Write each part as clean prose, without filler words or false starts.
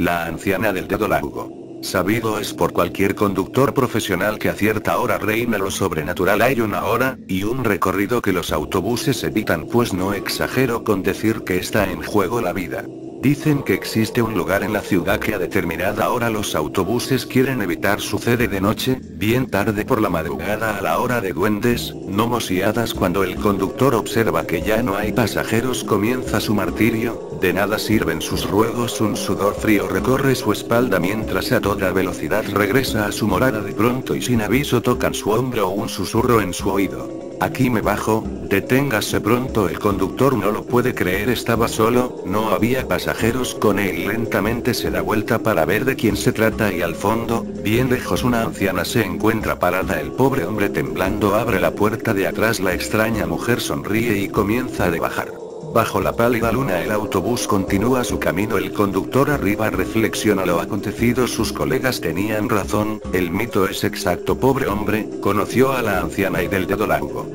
La anciana del dedo largo. Sabido es por cualquier conductor profesional que a cierta hora reina lo sobrenatural. Hay una hora, y un recorrido que los autobuses evitan, pues no exagero con decir que está en juego la vida. Dicen que existe un lugar en la ciudad que a determinada hora los autobuses quieren evitar. Sucede de noche, bien tarde por la madrugada, a la hora de duendes, gnomos y hadas. Cuando el conductor observa que ya no hay pasajeros, comienza su martirio. De nada sirven sus ruegos, un sudor frío recorre su espalda mientras a toda velocidad regresa a su morada. De pronto y sin aviso tocan su hombro o un susurro en su oído. Aquí me bajo, deténgase pronto. El conductor no lo puede creer, estaba solo, no había pasajeros con él. Lentamente se da vuelta para ver de quién se trata y al fondo, bien lejos, una anciana se encuentra parada. El pobre hombre temblando abre la puerta de atrás. La extraña mujer sonríe y comienza a bajar. Bajo la pálida luna el autobús continúa su camino. El conductor arriba reflexiona lo acontecido. Sus colegas tenían razón, el mito es exacto. Pobre hombre, conoció a la anciana y del dedo largo.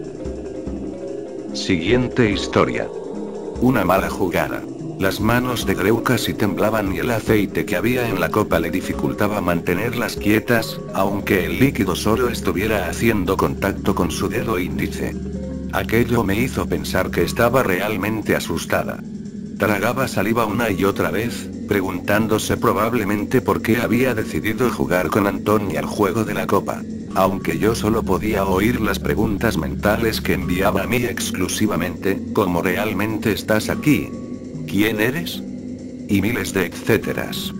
Siguiente historia. Una mala jugada. Las manos de Drew casi temblaban y el aceite que había en la copa le dificultaba mantenerlas quietas, aunque el líquido solo estuviera haciendo contacto con su dedo índice. Aquello me hizo pensar que estaba realmente asustada. Tragaba saliva una y otra vez, preguntándose probablemente por qué había decidido jugar con Antonia al juego de la copa. Aunque yo solo podía oír las preguntas mentales que enviaba a mí exclusivamente, ¿cómo realmente estás aquí? ¿Quién eres? Y miles de etcéteras.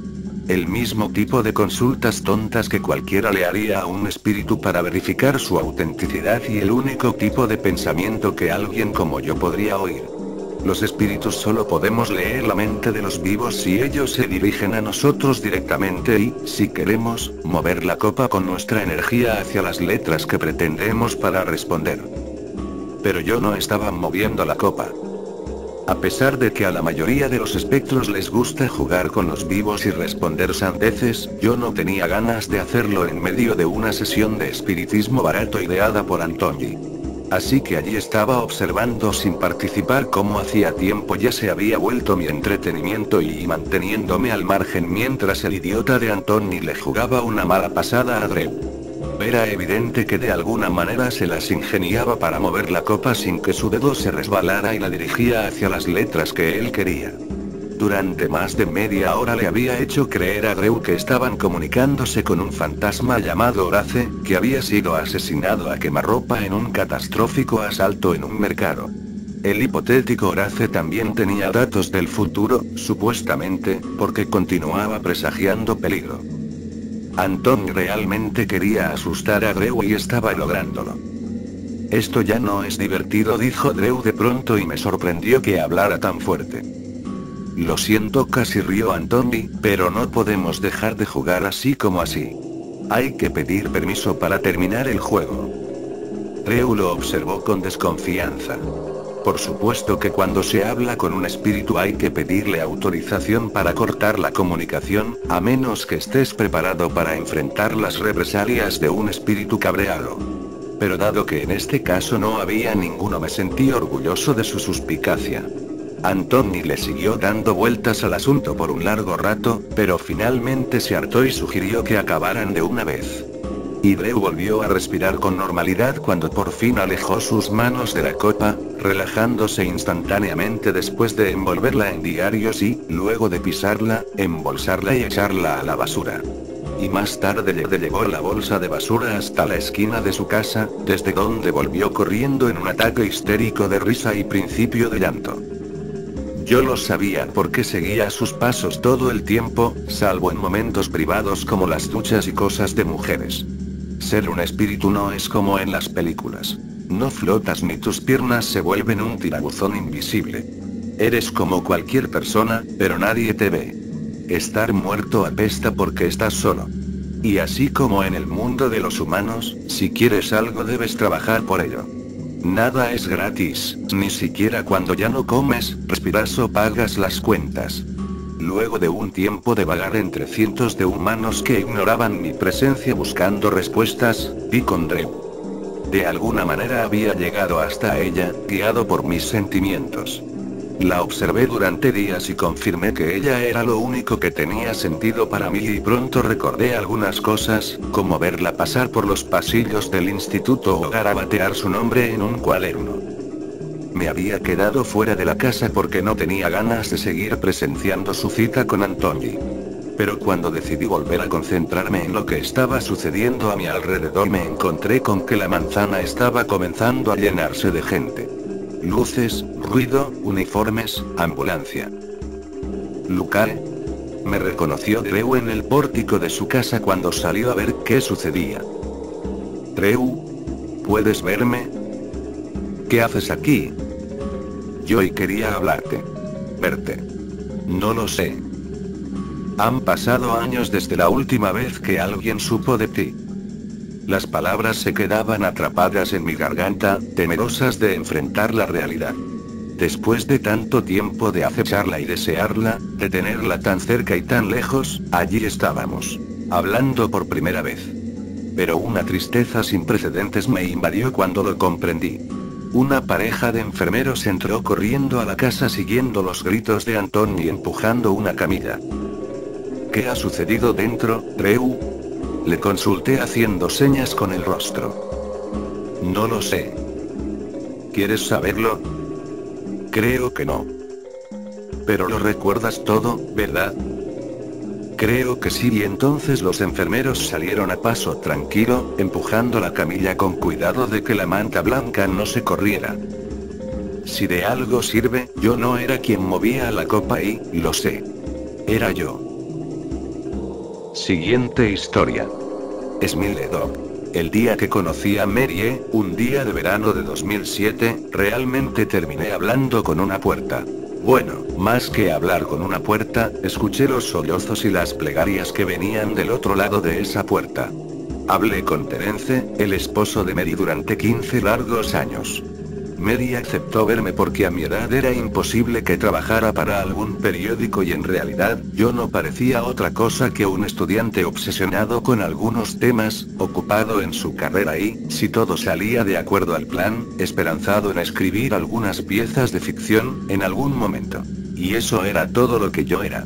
El mismo tipo de consultas tontas que cualquiera le haría a un espíritu para verificar su autenticidad, y el único tipo de pensamiento que alguien como yo podría oír. Los espíritus solo podemos leer la mente de los vivos si ellos se dirigen a nosotros directamente y, si queremos, mover la copa con nuestra energía hacia las letras que pretendemos para responder. Pero yo no estaba moviendo la copa. A pesar de que a la mayoría de los espectros les gusta jugar con los vivos y responder sandeces, yo no tenía ganas de hacerlo en medio de una sesión de espiritismo barato ideada por Antonia. Así que allí estaba observando sin participar, como hacía tiempo ya se había vuelto mi entretenimiento, y manteniéndome al margen mientras el idiota de Antonia le jugaba una mala pasada a Drew. Era evidente que de alguna manera se las ingeniaba para mover la copa sin que su dedo se resbalara y la dirigía hacia las letras que él quería. Durante más de media hora le había hecho creer a Drew que estaban comunicándose con un fantasma llamado Horace, que había sido asesinado a quemarropa en un catastrófico asalto en un mercado. El hipotético Horace también tenía datos del futuro, supuestamente, porque continuaba presagiando peligro. Anton realmente quería asustar a Drew y estaba lográndolo. Esto ya no es divertido, dijo Drew de pronto, y me sorprendió que hablara tan fuerte. Lo siento, casi rió Anthony, pero no podemos dejar de jugar así como así. Hay que pedir permiso para terminar el juego. Drew lo observó con desconfianza. Por supuesto que cuando se habla con un espíritu hay que pedirle autorización para cortar la comunicación, a menos que estés preparado para enfrentar las represalias de un espíritu cabreado. Pero dado que en este caso no había ninguno, me sentí orgulloso de su suspicacia. Anthony le siguió dando vueltas al asunto por un largo rato, pero finalmente se hartó y sugirió que acabaran de una vez. Y Drew volvió a respirar con normalidad cuando por fin alejó sus manos de la copa, relajándose instantáneamente después de envolverla en diarios y, luego de pisarla, embolsarla y echarla a la basura. Y más tarde llevó la bolsa de basura hasta la esquina de su casa, desde donde volvió corriendo en un ataque histérico de risa y principio de llanto. Yo lo sabía porque seguía sus pasos todo el tiempo, salvo en momentos privados como las duchas y cosas de mujeres. Ser un espíritu no es como en las películas. No flotas ni tus piernas se vuelven un tirabuzón invisible. Eres como cualquier persona, pero nadie te ve. Estar muerto apesta porque estás solo. Y así como en el mundo de los humanos, si quieres algo debes trabajar por ello. Nada es gratis, ni siquiera cuando ya no comes, respiras o pagas las cuentas. Luego de un tiempo de vagar entre cientos de humanos que ignoraban mi presencia buscando respuestas, di con Drew. De alguna manera había llegado hasta ella, guiado por mis sentimientos. La observé durante días y confirmé que ella era lo único que tenía sentido para mí y pronto recordé algunas cosas, como verla pasar por los pasillos del instituto o garabatear su nombre en un cuaderno. Me había quedado fuera de la casa porque no tenía ganas de seguir presenciando su cita con Anthony. Pero cuando decidí volver a concentrarme en lo que estaba sucediendo a mi alrededor me encontré con que la manzana estaba comenzando a llenarse de gente. Luces, ruido, uniformes, ambulancia. Lucae. Me reconoció Drew en el pórtico de su casa cuando salió a ver qué sucedía. Drew. ¿Puedes verme? ¿Qué haces aquí? Yo quería hablarte. Verte. No lo sé. Han pasado años desde la última vez que alguien supo de ti. Las palabras se quedaban atrapadas en mi garganta, temerosas de enfrentar la realidad. Después de tanto tiempo de acecharla y desearla, de tenerla tan cerca y tan lejos, allí estábamos, hablando por primera vez. Pero una tristeza sin precedentes me invadió cuando lo comprendí. Una pareja de enfermeros entró corriendo a la casa siguiendo los gritos de Anthony y empujando una camilla. ¿Qué ha sucedido dentro, Drew? Le consulté haciendo señas con el rostro. No lo sé. ¿Quieres saberlo? Creo que no. Pero lo recuerdas todo, ¿verdad? Creo que sí, y entonces los enfermeros salieron a paso tranquilo, empujando la camilla con cuidado de que la manta blanca no se corriera. Si de algo sirve, yo no era quien movía la copa y, lo sé. Era yo. Siguiente historia. Smile Dog. El día que conocí a Mary, un día de verano de 2007, realmente terminé hablando con una puerta. Bueno, más que hablar con una puerta, escuché los sollozos y las plegarias que venían del otro lado de esa puerta. Hablé con Terence, el esposo de Mary, durante 15 largos años. Mary aceptó verme porque a mi edad era imposible que trabajara para algún periódico y en realidad, yo no parecía otra cosa que un estudiante obsesionado con algunos temas, ocupado en su carrera y, si todo salía de acuerdo al plan, esperanzado en escribir algunas piezas de ficción, en algún momento. Y eso era todo lo que yo era.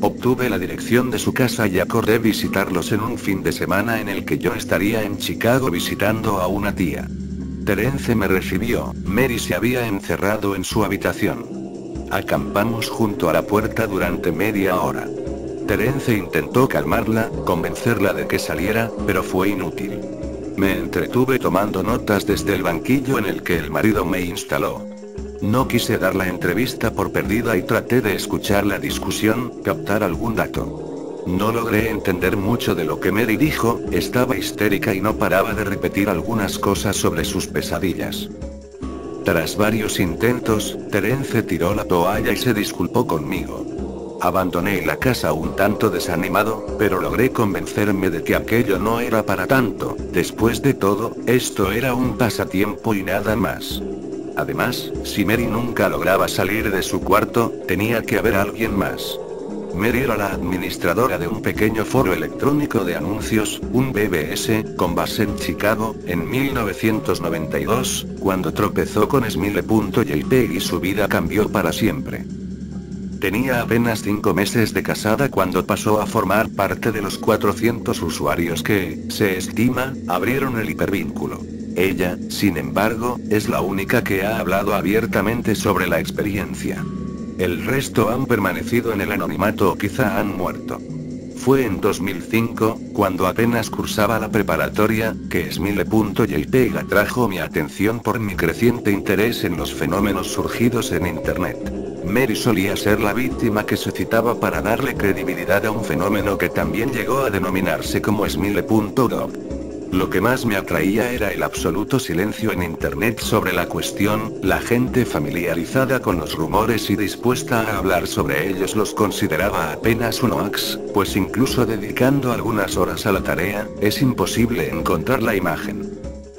Obtuve la dirección de su casa y acordé visitarlos en un fin de semana en el que yo estaría en Chicago visitando a una tía. Terence me recibió. Mary se había encerrado en su habitación. Acampamos junto a la puerta durante media hora. Terence intentó calmarla, convencerla de que saliera, pero fue inútil. Me entretuve tomando notas desde el banquillo en el que el marido me instaló. No quise dar la entrevista por perdida y traté de escuchar la discusión, captar algún dato. No logré entender mucho de lo que Mary dijo, estaba histérica y no paraba de repetir algunas cosas sobre sus pesadillas. Tras varios intentos, Terence tiró la toalla y se disculpó conmigo. Abandoné la casa un tanto desanimado, pero logré convencerme de que aquello no era para tanto. Después de todo, esto era un pasatiempo y nada más. Además, si Mary nunca lograba salir de su cuarto, tenía que haber alguien más. Mary era la administradora de un pequeño foro electrónico de anuncios, un BBS, con base en Chicago, en 1992, cuando tropezó con Smile.jpg y su vida cambió para siempre. Tenía apenas 5 meses de casada cuando pasó a formar parte de los 400 usuarios que, se estima, abrieron el hipervínculo. Ella, sin embargo, es la única que ha hablado abiertamente sobre la experiencia. El resto han permanecido en el anonimato o quizá han muerto. Fue en 2005, cuando apenas cursaba la preparatoria, que Smile.jpg atrajo mi atención por mi creciente interés en los fenómenos surgidos en Internet. Mary solía ser la víctima que se citaba para darle credibilidad a un fenómeno que también llegó a denominarse como Smile.dog. Lo que más me atraía era el absoluto silencio en Internet sobre la cuestión, la gente familiarizada con los rumores y dispuesta a hablar sobre ellos los consideraba apenas un hoax, pues incluso dedicando algunas horas a la tarea, es imposible encontrar la imagen.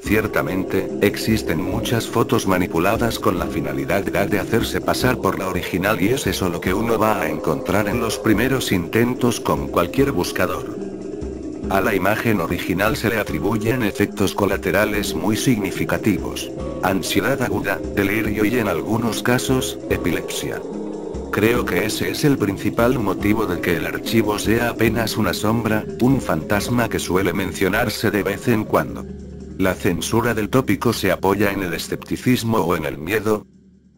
Ciertamente, existen muchas fotos manipuladas con la finalidad de hacerse pasar por la original y es eso lo que uno va a encontrar en los primeros intentos con cualquier buscador. A la imagen original se le atribuyen efectos colaterales muy significativos. Ansiedad aguda, delirio y en algunos casos, epilepsia. Creo que ese es el principal motivo de que el archivo sea apenas una sombra, un fantasma que suele mencionarse de vez en cuando. La censura del tópico se apoya en el escepticismo o en el miedo.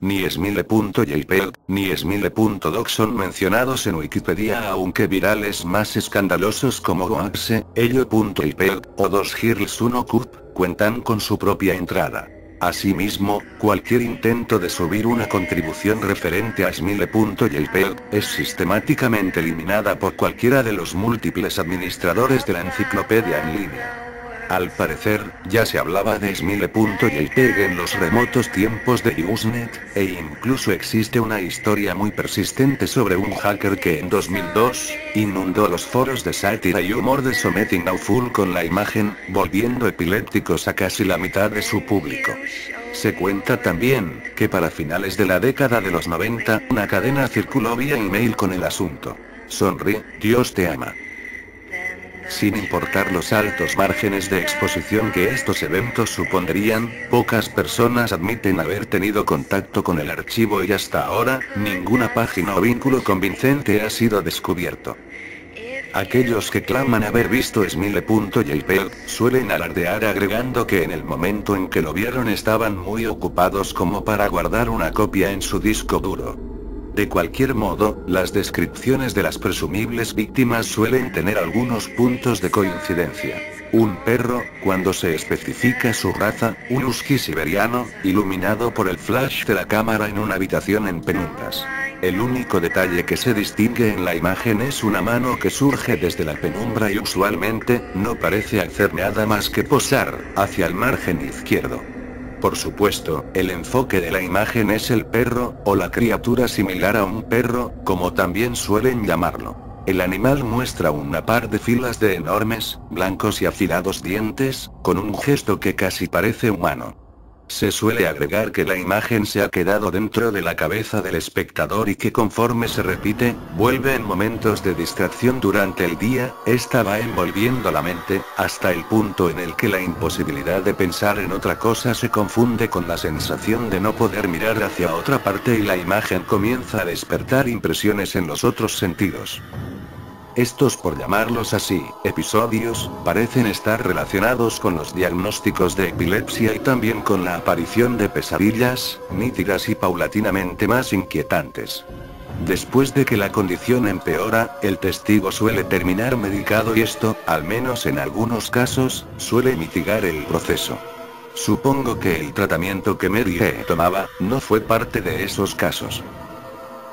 Ni Smile.jpg, ni Smile.doc son mencionados en Wikipedia, aunque virales más escandalosos como Goaxe, Ello.jpg, o 2Girls1Cup, cuentan con su propia entrada. Asimismo, cualquier intento de subir una contribución referente a Smile.jpg, es sistemáticamente eliminada por cualquiera de los múltiples administradores de la enciclopedia en línea. Al parecer, ya se hablaba de Smile.jpg en los remotos tiempos de Usenet, e incluso existe una historia muy persistente sobre un hacker que en 2002, inundó los foros de sátira y humor de Something Awful con la imagen, volviendo epilépticos a casi la mitad de su público. Se cuenta también, que para finales de la década de los 90, una cadena circuló vía email con el asunto. Sonríe, Dios te ama. Sin importar los altos márgenes de exposición que estos eventos supondrían, pocas personas admiten haber tenido contacto con el archivo y hasta ahora, ninguna página o vínculo convincente ha sido descubierto. Aquellos que claman haber visto Smile.jpg, suelen alardear agregando que en el momento en que lo vieron estaban muy ocupados como para guardar una copia en su disco duro. De cualquier modo, las descripciones de las presumibles víctimas suelen tener algunos puntos de coincidencia. Un perro, cuando se especifica su raza, un husky siberiano, iluminado por el flash de la cámara en una habitación en penumbras. El único detalle que se distingue en la imagen es una mano que surge desde la penumbra y usualmente, no parece hacer nada más que posar, hacia el margen izquierdo. Por supuesto, el enfoque de la imagen es el perro, o la criatura similar a un perro, como también suelen llamarlo. El animal muestra una par de filas de enormes, blancos y afilados dientes, con un gesto que casi parece humano. Se suele agregar que la imagen se ha quedado dentro de la cabeza del espectador y que conforme se repite, vuelve en momentos de distracción durante el día, esta va envolviendo la mente, hasta el punto en el que la imposibilidad de pensar en otra cosa se confunde con la sensación de no poder mirar hacia otra parte y la imagen comienza a despertar impresiones en los otros sentidos. Estos, por llamarlos así, episodios, parecen estar relacionados con los diagnósticos de epilepsia y también con la aparición de pesadillas, nítidas y paulatinamente más inquietantes. Después de que la condición empeora, el testigo suele terminar medicado y esto, al menos en algunos casos, suele mitigar el proceso. Supongo que el tratamiento que Mary tomaba, no fue parte de esos casos.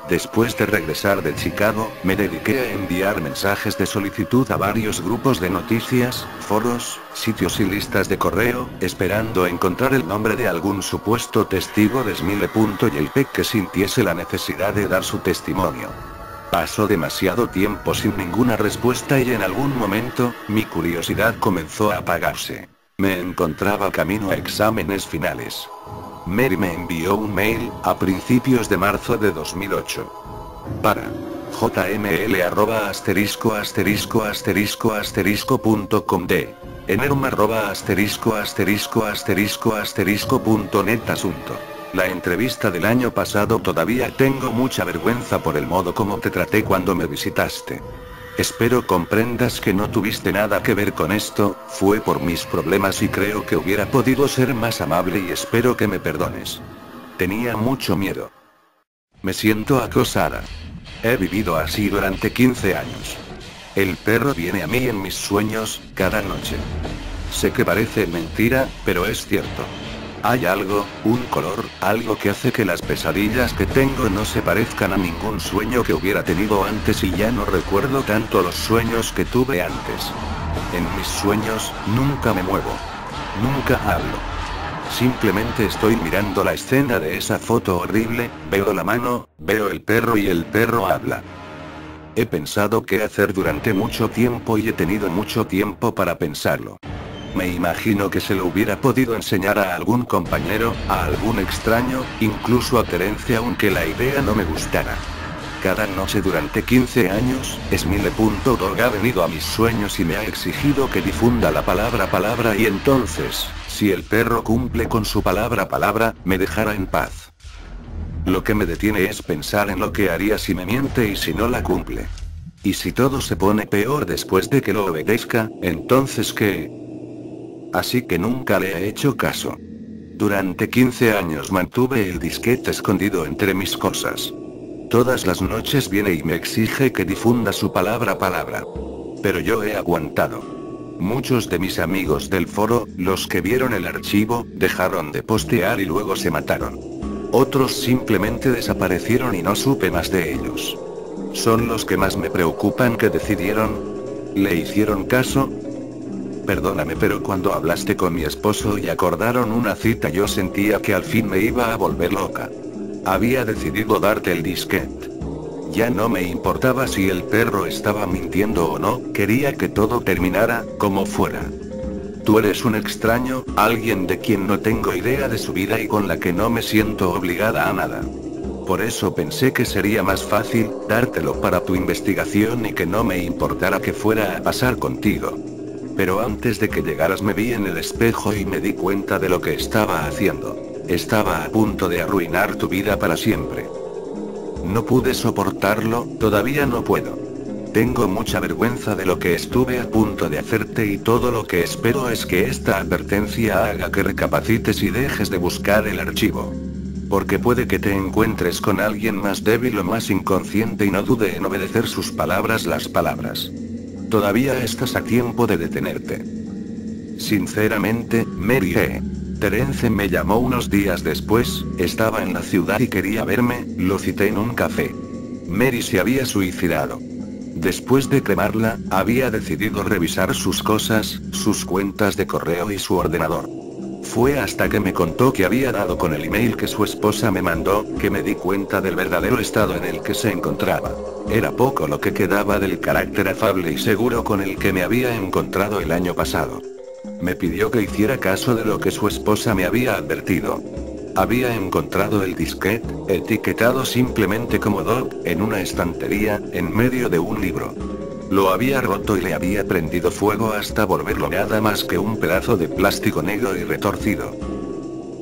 Después de regresar de Chicago, me dediqué a enviar mensajes de solicitud a varios grupos de noticias, foros, sitios y listas de correo, esperando encontrar el nombre de algún supuesto testigo de Smile.jpg que sintiese la necesidad de dar su testimonio. Pasó demasiado tiempo sin ninguna respuesta y en algún momento, mi curiosidad comenzó a apagarse. Me encontraba camino a exámenes finales. Mary me envió un mail, a principios de marzo de 2008. Para jml@****.com de enerum@****.net asunto. La entrevista del año pasado todavía tengo mucha vergüenza por el modo como te traté cuando me visitaste. Espero comprendas que no tuviste nada que ver con esto, fue por mis problemas y creo que hubiera podido ser más amable y espero que me perdones. Tenía mucho miedo. Me siento acosada. He vivido así durante 15 años. El perro viene a mí en mis sueños, cada noche. Sé que parece mentira, pero es cierto. Hay algo, un color, algo que hace que las pesadillas que tengo no se parezcan a ningún sueño que hubiera tenido antes y ya no recuerdo tanto los sueños que tuve antes. En mis sueños, nunca me muevo. Nunca hablo. Simplemente estoy mirando la escena de esa foto horrible, veo la mano, veo el perro y el perro habla. He pensado qué hacer durante mucho tiempo y he tenido mucho tiempo para pensarlo. Me imagino que se lo hubiera podido enseñar a algún compañero, a algún extraño, incluso a Terence aunque la idea no me gustara. Cada noche durante 15 años, Smile.dog ha venido a mis sueños y me ha exigido que difunda la palabra y entonces, si el perro cumple con su palabra, me dejará en paz. Lo que me detiene es pensar en lo que haría si me miente y si no la cumple. Y si todo se pone peor después de que lo obedezca, entonces ¿qué? Así que nunca le he hecho caso. Durante 15 años mantuve el disquete escondido entre mis cosas. Todas las noches viene y me exige que difunda su palabra. Pero yo he aguantado. Muchos de mis amigos del foro, los que vieron el archivo, dejaron de postear y luego se mataron. Otros simplemente desaparecieron y no supe más de ellos. Son los que más me preocupan que decidieron. ¿Le hicieron caso? Perdóname, pero cuando hablaste con mi esposo y acordaron una cita yo sentía que al fin me iba a volver loca. Había decidido darte el disquete. Ya no me importaba si el perro estaba mintiendo o no, quería que todo terminara, como fuera. Tú eres un extraño, alguien de quien no tengo idea de su vida y con la que no me siento obligada a nada. Por eso pensé que sería más fácil, dártelo para tu investigación y que no me importara que fuera a pasar contigo. Pero antes de que llegaras me vi en el espejo y me di cuenta de lo que estaba haciendo. Estaba a punto de arruinar tu vida para siempre. No pude soportarlo, todavía no puedo. Tengo mucha vergüenza de lo que estuve a punto de hacerte y todo lo que espero es que esta advertencia haga que recapacites y dejes de buscar el archivo. Porque puede que te encuentres con alguien más débil o más inconsciente y no dude en obedecer sus palabras. Todavía estás a tiempo de detenerte. Sinceramente, Mary E. Terence me llamó unos días después, estaba en la ciudad y quería verme, lo cité en un café. Mary se había suicidado. Después de cremarla, había decidido revisar sus cosas, sus cuentas de correo y su ordenador. Fue hasta que me contó que había dado con el email que su esposa me mandó, que me di cuenta del verdadero estado en el que se encontraba. Era poco lo que quedaba del carácter afable y seguro con el que me había encontrado el año pasado. Me pidió que hiciera caso de lo que su esposa me había advertido. Había encontrado el disquete, etiquetado simplemente como Dog, en una estantería, en medio de un libro. Lo había roto y le había prendido fuego hasta volverlo nada más que un pedazo de plástico negro y retorcido.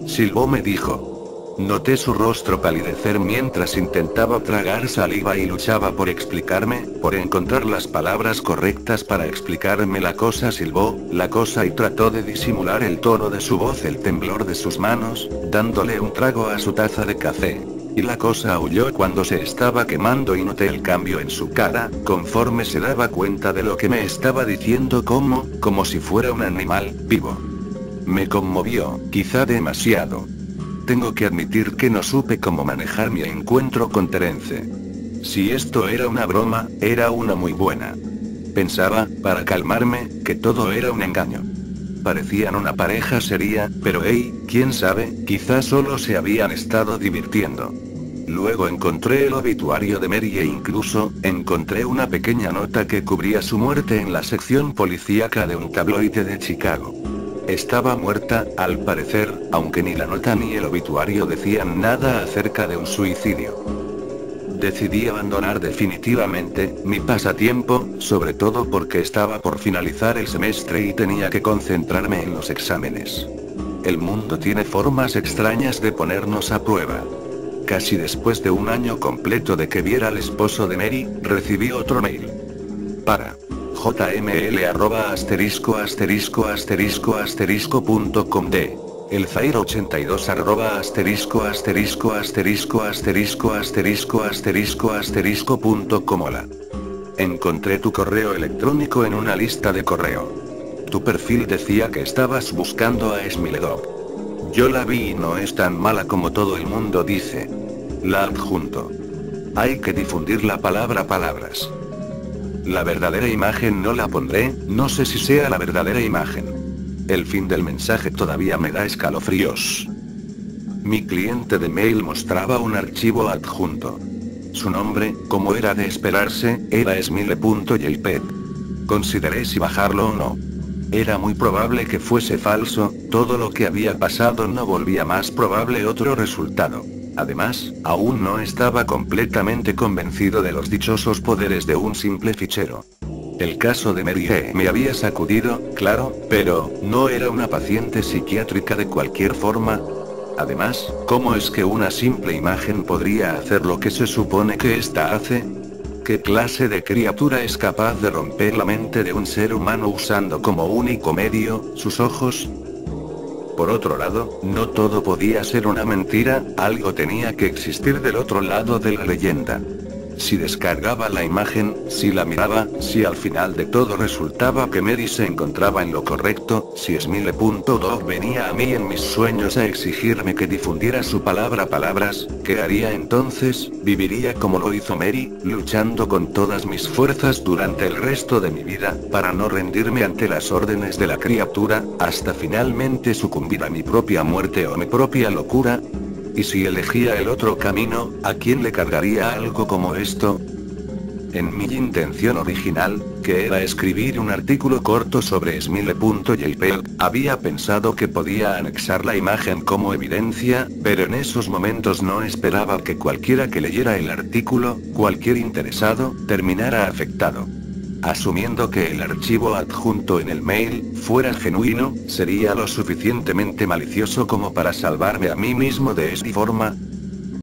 Silbó, me dijo. Noté su rostro palidecer mientras intentaba tragar saliva y luchaba por explicarme, por encontrar las palabras correctas para explicarme la cosa. Silbó, la cosa, y trató de disimular el tono de su voz, el temblor de sus manos, dándole un trago a su taza de café. Y la cosa aulló cuando se estaba quemando y noté el cambio en su cara, conforme se daba cuenta de lo que me estaba diciendo, como si fuera un animal vivo. Me conmovió, quizá demasiado. Tengo que admitir que no supe cómo manejar mi encuentro con Terence. Si esto era una broma, era una muy buena. Pensaba, para calmarme, que todo era un engaño. Parecían una pareja seria, pero quién sabe, quizás solo se habían estado divirtiendo. Luego encontré el obituario de Mary e incluso, encontré una pequeña nota que cubría su muerte en la sección policíaca de un tabloide de Chicago. Estaba muerta, al parecer, aunque ni la nota ni el obituario decían nada acerca de un suicidio. Decidí abandonar definitivamente mi pasatiempo, sobre todo porque estaba por finalizar el semestre y tenía que concentrarme en los exámenes. El mundo tiene formas extrañas de ponernos a prueba. Casi después de un año completo de que viera al esposo de Mary, recibí otro mail. Para jml@***.com de el Zair82@***.com. Hola. Encontré tu correo electrónico en una lista de correo. Tu perfil decía que estabas buscando a Smile.dog. Yo la vi y no es tan mala como todo el mundo dice. La adjunto. Hay que difundir la palabras. La verdadera imagen no la pondré, no sé si sea la verdadera imagen. El fin del mensaje todavía me da escalofríos. Mi cliente de mail mostraba un archivo adjunto. Su nombre, como era de esperarse, era Smile.jpg. Consideré si bajarlo o no. Era muy probable que fuese falso, todo lo que había pasado no volvía más probable otro resultado. Además, aún no estaba completamente convencido de los dichosos poderes de un simple fichero. El caso de Mary me había sacudido, claro, pero no era una paciente psiquiátrica de cualquier forma. Además, ¿cómo es que una simple imagen podría hacer lo que se supone que ésta hace? ¿Qué clase de criatura es capaz de romper la mente de un ser humano usando como único medio sus ojos? Por otro lado, no todo podía ser una mentira, algo tenía que existir del otro lado de la leyenda. Si descargaba la imagen, si la miraba, si al final de todo resultaba que Mary se encontraba en lo correcto, si Smile.dog venía a mí en mis sueños a exigirme que difundiera su palabras, ¿qué haría entonces? Viviría como lo hizo Mary, luchando con todas mis fuerzas durante el resto de mi vida, para no rendirme ante las órdenes de la criatura, hasta finalmente sucumbir a mi propia muerte o mi propia locura. ¿Y si elegía el otro camino, a quién le cargaría algo como esto? En mi intención original, que era escribir un artículo corto sobre Smile.jpg, había pensado que podía anexar la imagen como evidencia, pero en esos momentos no esperaba que cualquiera que leyera el artículo, cualquier interesado, terminara afectado. Asumiendo que el archivo adjunto en el mail fuera genuino, sería lo suficientemente malicioso como para salvarme a mí mismo de esta forma.